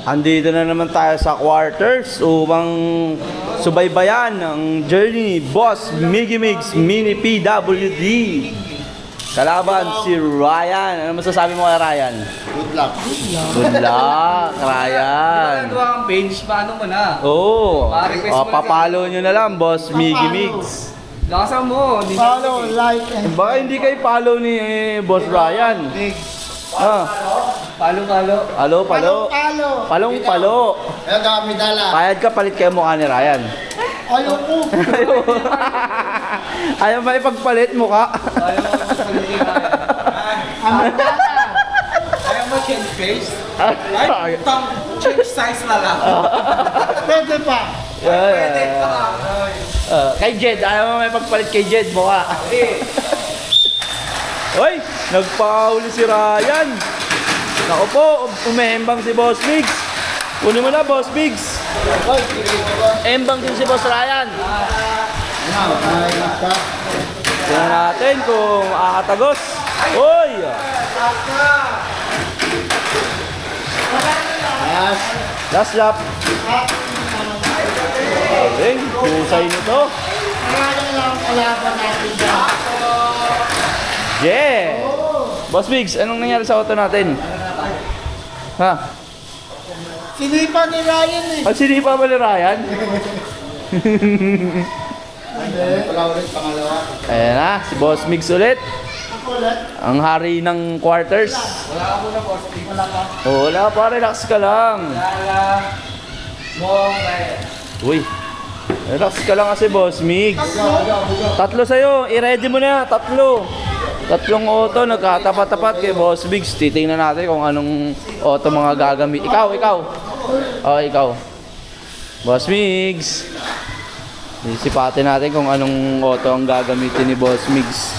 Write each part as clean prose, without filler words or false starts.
Andito na naman tayo sa quarters upang subaybayan ang journey Boss Miggy Migs Mini PWD. Kalaban si Ryan. Ano masasabi mo kay Ryan? Good luck. Good luck, Ryan. Ito ang page, paano mo na? Oo. Papalo nyo na lang, Boss Miggy Migs. Lakasan mo. Follow, like, and Baka hindi kayo follow ni Boss Ryan. Ah, Palo-palo. palo. Palong-palo. Ayaw kami dala. Bayad ka, palit kayo mukha ni Ryan. Ayaw ko. Ayaw ba ipagpalit mukha? Ayaw mo magsalita tayo. Ayaw mo change face? Ay, change size na lang. Pwede pa. Pwede pa. Kay Jed, ayaw mo may pagpalit kay Jed mukha. Hoy, nagpahuli si Ryan. Naku po, umembang si Boss Migs. Kunin mo na, Boss Migs. Embang din si Boss Ryan. Tingnan natin kung akatagos. Hoy! Last lap. Galing, husay nito. Yeah! Boss Migs, anong nangyari sa auto natin? Ha? Sinipa ni Ryan eh. Ang sinipa ba ni Ryan? Wala ulit pangalawa. Ayan na, si Boss Migs ulit. Ang hari ng quarters. Wala ka muna, boss. Wala ka. Wala pa, relax ka lang. Wala mo, Ryan. Uy, relax ka lang kasi Boss Migs. Tatlo sa'yo, i-ready mo na, tatlo. Tatlong auto, nagkatapat-tapat kay Boss Migs. Titingnan natin kung anong auto mga gagamit. Ikaw. Oh, ikaw. Boss Migs. Isipatin natin kung anong auto ang gagamitin ni Boss Migs.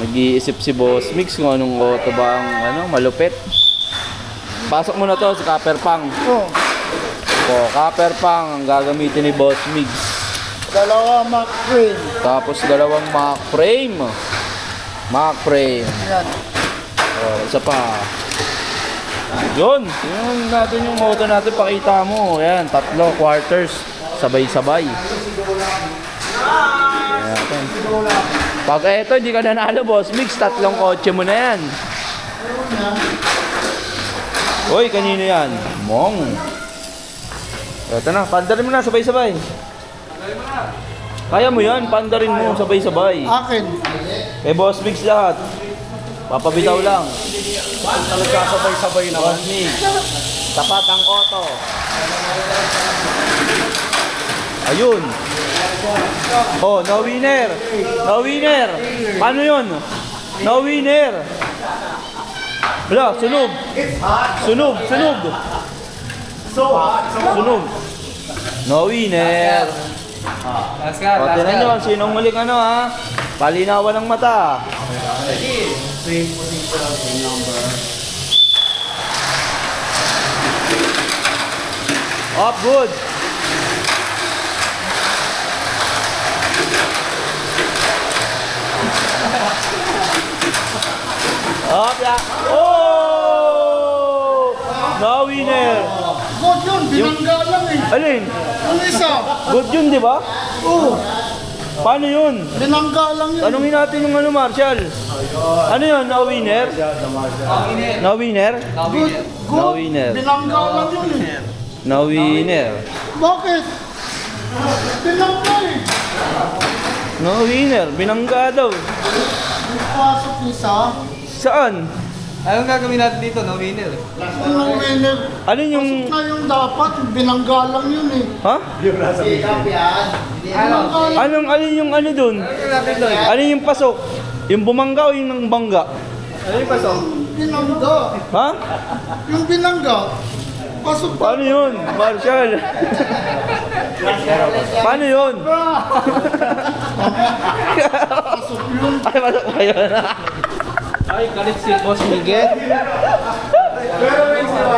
Nag-iisip si Boss Migs kung anong auto ba ang malupit. Pasok mo na to sa Copper Pang. Copper Pang ang gagamitin ni Boss Migs. Dalawa Mac frame. Tapos dalawang Mac frame. Yan. Oh, isa pa. Yun. Tingnan natin yung auto natin. Pakita mo. Ayan, tatlo quarters. Sabay-sabay. Ayan. Pag eto, hindi ka nanalo, Boss Migs. Tatlong kotse mo na yan. Hoy, kanino yan? Mong. Eto na, pandarin mo na. Sabay-sabay. Kaya mo yan. Pandarin mo. Sabay-sabay. Akin. Eh, Boss Migs lahat. Papabitaw lang. Talaga sabay-sabay na. Boss Migs. Tapat ang auto. Ayun. Oh, no winner. No winner. Paano yun? No winner. Wala, sunog. Sunog. Sunog. No winner. Last ka, O, tinan nyo, sinong muling ha? Palinawan ng mata. Up, good. Up, ya. Oh! No winner. Good yun, binangga lang eh. Alin? Ang isa. Good yun, di ba? Oo. Paano yun? Binangga lang yun. Tanungin natin yung Marshall. Ano yun? No winner? No winner? Good. No winner. Binangga lang yun eh. No winner. Bakit? Binangga eh. No winner. Binangga daw. Pasok isa. Saan? Anong gagawin natin dito? No winner. Unang winner. Alin yung... Pasok na yung dapat. Binangga lang yun eh. Ha? Ano? Alin yung ano dun? Ano natin doon? Alin yung pasok? Yung bumangga o yung nang bangga? Ano yung pasok? Binangga. Ha? Yung binangga. Pasok na. Paano yun? Marshall? Paano yun? Pasok yun. Ay, pasok ba yun? Ay, galit si Boss Miguel.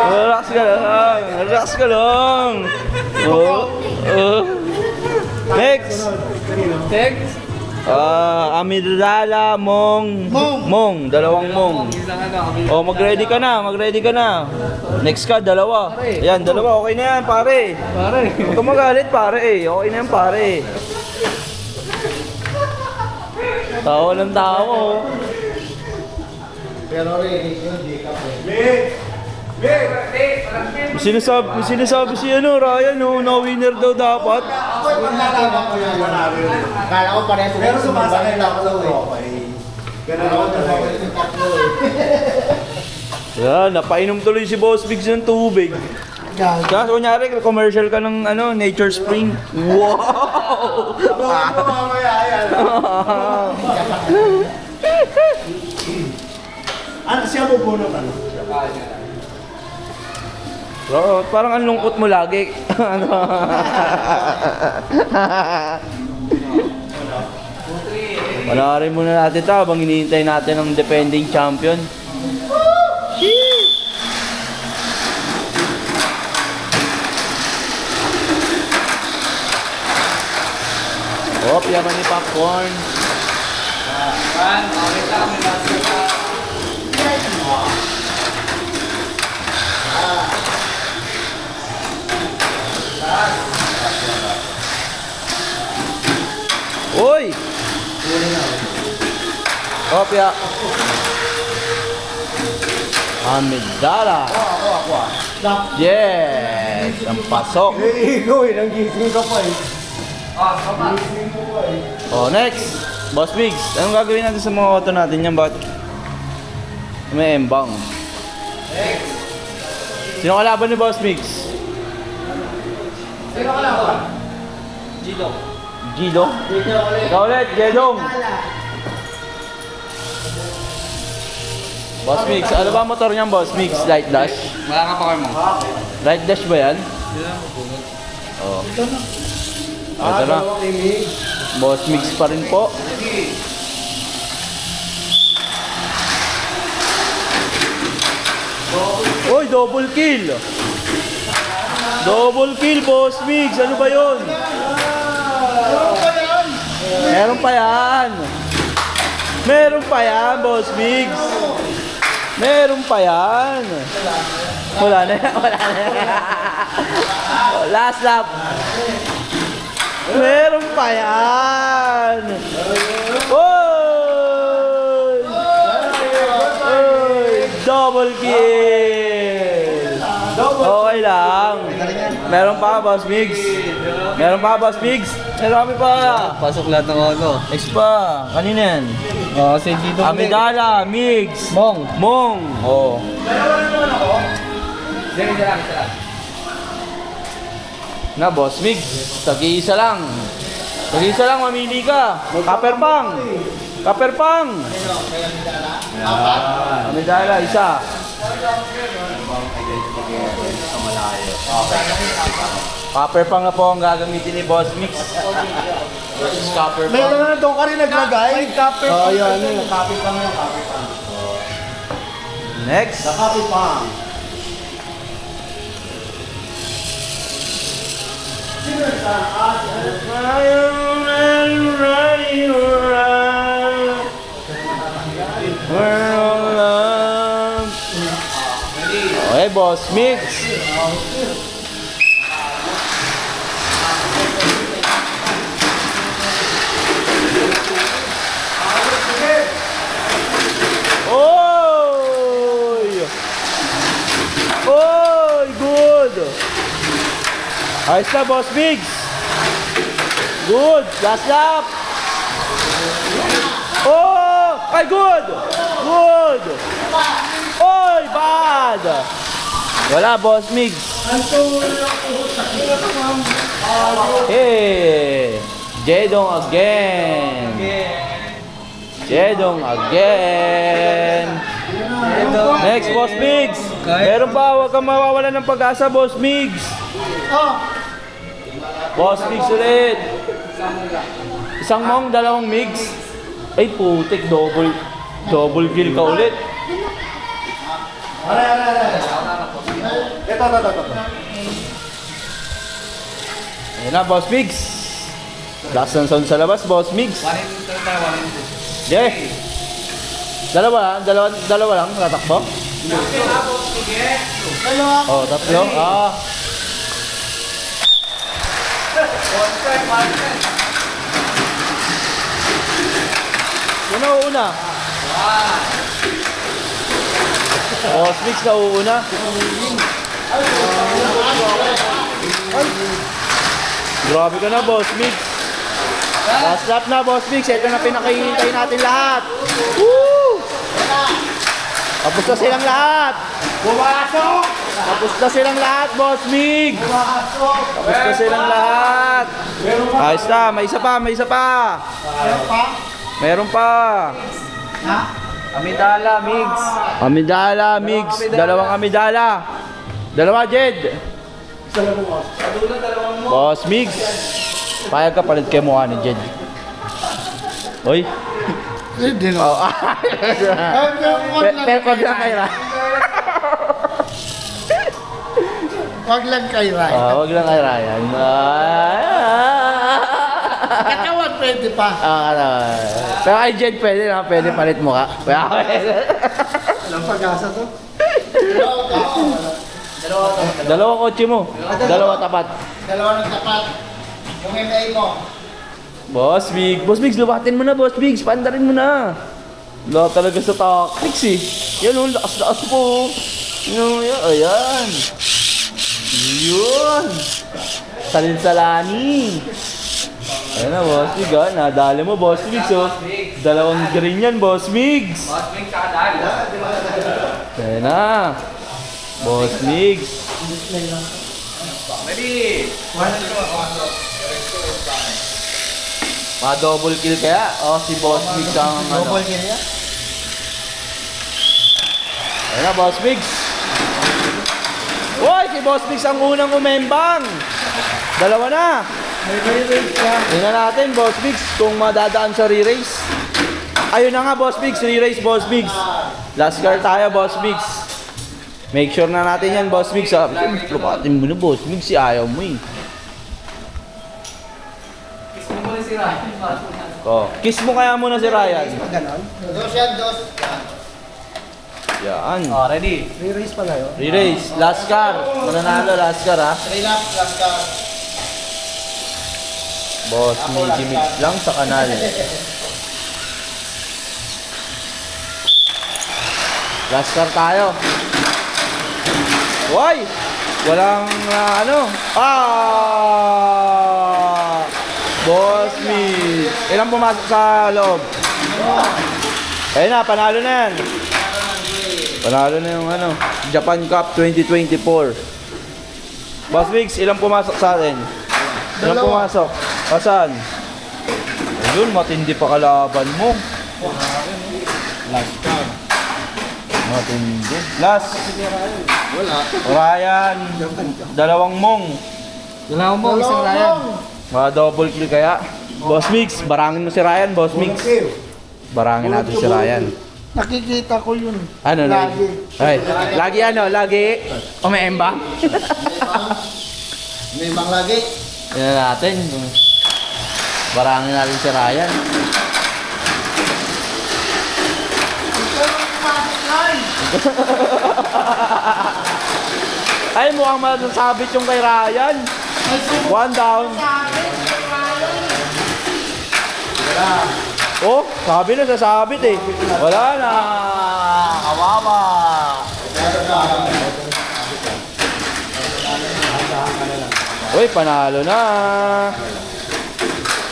Relax ka lang. Relax ka lang. Oh. Next. Text. Amidala, Mong. Mong, dalawang Mong. Oh, mag-ready ka na, mag-ready ka na. Next ka, dalawa. Ayan, dalawa, okay na yan, pare. Huwag ka magalit, pare. Okay na yan, pare. Tawa ng tao. Pero rin, hindi ka May sinasabi si Ryan, na winner daw dapat. Kala ko pareho. Pero sumasakit ako sa okay. Ganun ako yung tatlo Yan, napainom tuloy si Boss Biggs ng tubig. Kaya kunyari, commercial ka ng Nature Spring. Wow! Ano siya bubunot ano? Bro, parang ang lungkot mo lagi. Panoorin muna natin ito habang hinihintay natin ang defending champion. Hop, yaman ni Popcorn. Uy! Kopya. Amidala. Ako. Yes! Ang pasok. Ikaw nanggising ka pa Oh, next. Boss Biggs, anong gagawin natin sa mga auto natin yan? Bakit may embang? Sino kalaban ni Boss Biggs? Gido? Ikaw ulit, Jedong. Boss Mix, ano ba motor niyan, Boss Mix? Light dash? Wala ka pa kayo mo. Light dash ba yan? Oo. Ito na. Boss Mix pa rin po. Uy, double kill! Double kill, Boss Mix! Ano ba yun? Meron pa yan! Meron pa yan, Boss Migs! Meron pa yan! Wala na yan, wala na yan. Last lap! Meron pa yan! Oy! Oy! Double kill! Okay lang. Meron pa, Boss Migs. Meron pa, Boss Migs. Meron kami pa. Pasok lahat ng auto. Next pa. Kanina yan. Oo, si Dito. Amidala, Migs. Mong. Mong. Oh. Na, Boss Migs. Tag-iisa lang. Tag-iisa lang, mamili ka. Kaperpang. Kaperpang. Amidala, isa. Copper pang na po ang gagamitin ni Boss Mix. Copper pang. Meron na doon ka rin naglagay. Copper pang. Yan. Copper pang yun. Next. Copper pang. Okay, Boss Mix. Ayos na, Boss Biggs. Good. Last lap. Oh! Ay, good. Good. Oy, bad. Wala, Boss Biggs. Hey. Jedong again. Jedong again. Next, Boss Biggs. Meron pa, huwag kang mawawala ng pag-asa, Boss Biggs. Boss Migs ulit. Isang mong, dalawang Migs. Ay putik, double kill ka ulit. Ito. Ayan na, Boss Migs. Last ng sound sa labas, Boss Migs. Jay! Dalawa lang, tatakbo? Oh, tatlo? Ah. Yun na uuna. Boss Mix na uuna. Grabe ka na, Boss Mix. Last lap na, Boss Mix. Ito na pinakahihintay natin lahat. Woo! Tapos na silang lahat. Bumasok! Tapos na silang lahat, Boss Mix. Bumasok! Tapos na silang lahat. Ayos na, may isa pa, may isa pa. Meron pa? Meron pa. Ha? Amidala, Migs. Amidala, Mix. Dalawang amidala. Dalawa, Jed. Boss Mix. Payag ka palit kay mukha ni Jed. Oy. Hindi no. Oh, pero wag lang kay Ryan. Wag lang kay Ryan. Wag lang kay Ryan. Katawan pwede pa. Pero kay Jed pwede na, pwede palit mukha. Walang pag-asa to. Dalawa kotse mo. Dalawa tapat. Dalawa ng tapat. Yung MA mo. Boss Biggs, lubatin mo na, Boss Biggs, pandarin mo na. Wala talaga sa tactics eh. Yan o, lakas po. Ayan. Yun. Salin-salani. Ayan na, Boss Biggs ha. Nadali mo, Boss Biggs oh. Dalawang green yan, Boss Biggs. Boss Migs, kakadali. Ayan na. Boss Biggs. Ready? Ma-double kill kaya? O, si Boss Biggs ang ano. Double kill yan? Ayan na, Boss Biggs. Uy, si Boss Biggs ang unang umembang. Dalawa na. May race ka. Tingnan natin, Boss Biggs, kung madadaan sa re-race. Ayun na nga, Boss Biggs. Re-race, Boss Biggs. Last car tayo, Boss Biggs. Make sure na natin yan, Boss Biggs. Lupatin mo na, Boss Biggs. Si ayaw mo eh. Kiss mo muna si Ryan. Oh, kiss mo kaya muna si Ryan. Ganon. Dos yan, dos. Yan. Oh, ready? Re-race pa ngayon. Re-race. Last car. Mananalo, last car ha. 3 laps, last car. Boss, mix lang sa kanal. Last car tayo. Hoy! Walang ano. Boss Mix. Ilang pumasok sa loob? Ayun na, panalo na yan. Panalo na yung ano, Japan Cup 2024. Boss Mix, ilang pumasok sa atin? Ilang pumasok? Asan? Ayun, matindi pa kalaban mo. Last car. Matindi. Last. Wala. Ryan. Dalawang mong. Dalawa mo, isang Ryan. Mga double kill kaya. Boss Mix, barangin mo si Ryan, Boss Mix. Barangin natin si Ryan. Nakikita ko yun. Ano lagi? Ay, lagi ano, lagi umeembang. May bang lagi. Yan natin. Barangin natin si Ryan. Ay, mukhang masasabit yung kay Ryan. One down. Oh, sabi na sasabit eh. Wala na. Kawawa. Uy, panalo na.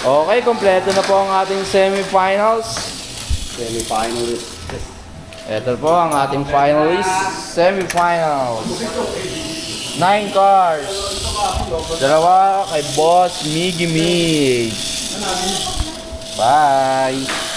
Okay, kompleto na po ang ating semifinals. Semi-finalist. Ito po ang ating finalists. Semifinals. 9 cars. Dalawa kay Boss Miggy Mig. Bye.